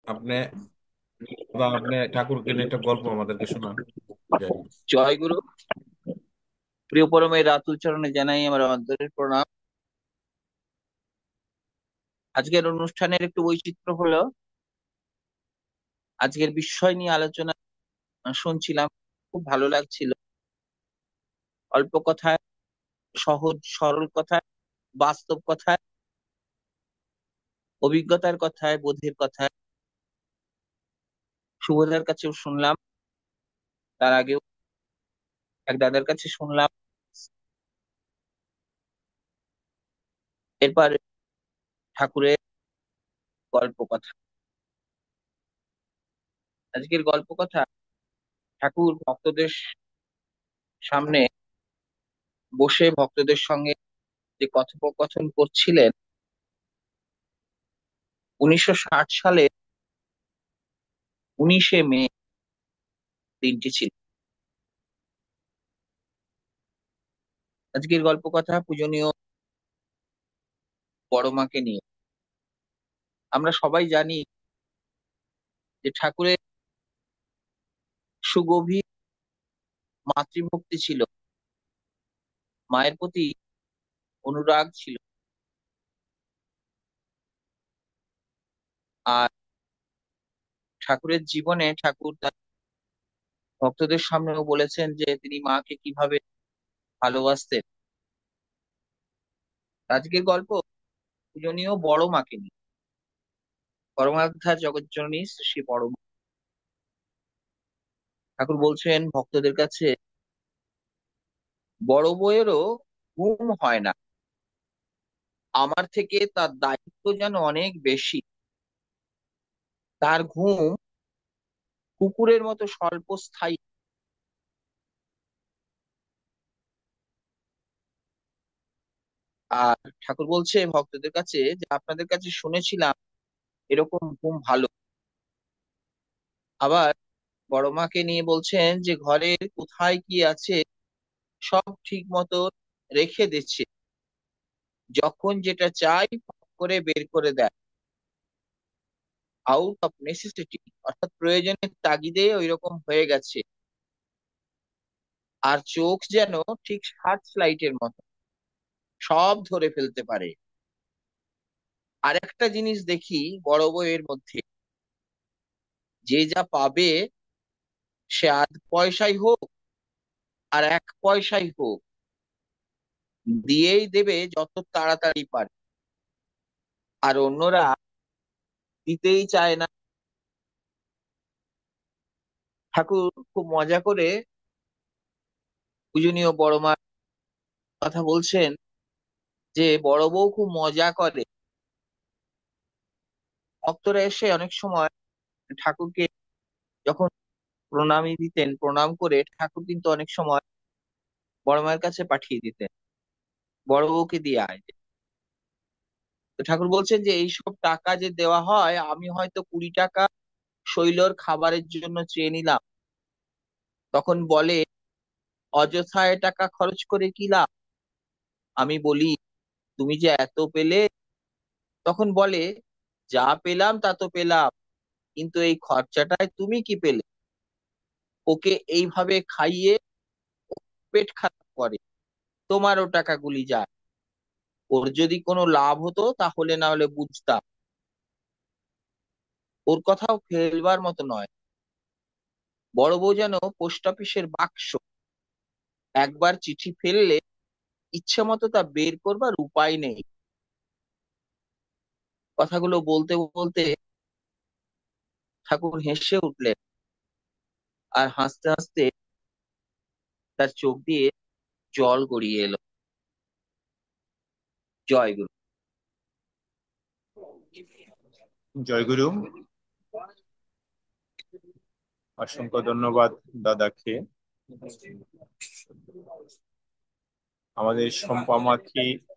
আপনি বা আপনি ঠাকুরকে নিয়ে একটা গল্প আমাদেরকে শোনান। যাই। জয় গুরু। প্রিয় পরমের রাতুল চরণে জানাই আমার অন্তরের প্রণাম। আজকের অনুষ্ঠানের একটু বৈচিত্র্য হলো, আজকের বিষয় নিয়ে আলোচনা শুনছিলাম, খুব ভালো লাগছিল। অল্প কথায়, সহজ সরল কথায়, বাস্তব কথায়, অভিজ্ঞতার কথায়, বোধের কথায়। শুভদার কাছেও শুনলাম, তার আগেও এক দাদার কাছে শুনলাম। এরপর ঠাকুরের গল্প কথা। আজকের গল্প কথা, ঠাকুর ভক্তদের সামনে বসে ভক্তদের সঙ্গে যে কথোপকথন করছিলেন, 1960 সালে 19শে মে দিনটি ছিল। আজকের গল্প কথা পূজনীয় বড় মাকে নিয়ে। আমরা সবাই জানি যে ঠাকুরের সুগভীর মাতৃভক্তি ছিল, মায়ের প্রতি অনুরাগ ছিল। আর ঠাকুরের জীবনে ঠাকুর তার ভক্তদের সামনেও বলেছেন যে তিনি মাকে কিভাবে ভালোবাসতেন। আজকের গল্প পূজনীয় বড় মাকে নিয়ে। পরমারাধ্যা জগজ্জননী শ্রী বড় মা। ঠাকুর বলছেন ভক্তদের কাছে, বড় বউয়েরও ঘুম হয় না, আমার থেকে তার দায়িত্ব যেন অনেক বেশি। তার ঘুম কুকুরের মতো স্বল্পস্থায়ী। আর ঠাকুর বলছে ভক্তদের কাছে যে আপনাদের কাছে শুনেছিলাম এরকম ঘুম ভালো। আবার বড় মাকে নিয়ে বলছেন যে ঘরের কোথায় কি আছে সব ঠিক মতো রেখে দিচ্ছে, যখন যেটা চাই ফট করে বের করে দেয়, আউট অফ নেসেসিটি, অর্থাৎ প্রয়োজনের তাগিদে ওইরকম হয়ে গেছে। আর চোখ যেন ঠিক সার্চ লাইটের মতো সব ধরে ফেলতে পারে। আর একটা জিনিস দেখি বড় বউয়ের মধ্যে, যে যা পাবে সে আধ পয়সাই হোক আর এক পয়সাই হোক, দিয়েই দেবে যত তাড়াতাড়ি পারে। আর অন্যরা দিতেই চায় না। ঠাকুর খুব মজা করে পূজনীয় বড় মার কথা বলছেন যে বড় বউ খুব মজা করে। ভক্তরা এসে অনেক সময় ঠাকুরকে যখন প্রণামী দিতেন, প্রণাম করে ঠাকুর কিন্তু অনেক সময় বড় মায়ের কাছে পাঠিয়ে দিতেন, বড় বউকে দিয়ে আয়। তো ঠাকুর বলছেন যে এইসব টাকা যে দেওয়া হয়, আমি হয়তো 20 টাকা শৈলর খাবারের জন্য চেয়ে নিলাম, তখন বলে অযথা এ টাকা খরচ করে কি লাভ। আমি বলি তুমি যে এত পেলে, তখন বলে যা পেলাম তা তো পেলাম, কিন্তু এই খরচাটায় তুমি কি পেলে। ওকে এইভাবে খাইয়ে ও পেট খারাপ করে, তোমারও টাকাগুলি যায়। ওর যদি কোনো লাভ হতো তাহলে না হলে বুঝতাম। ওর কথাও ফেলবার মতো নয়। বড় বউ যেন পোস্ট অফিসের বাক্স, একবার চিঠি ফেললে ইচ্ছে মতো তা বের করবার উপায় নেই। কথাগুলো বলতে বলতে ঠাকুর হেসে উঠলেন, আর হাসতে হাসতে তার চোখ দিয়ে জল গড়িয়ে এলো। জয় গুরু। জয়গুরু। অসংখ্য ধন্যবাদ দাদাকে। আমাদের সম্পা মাখি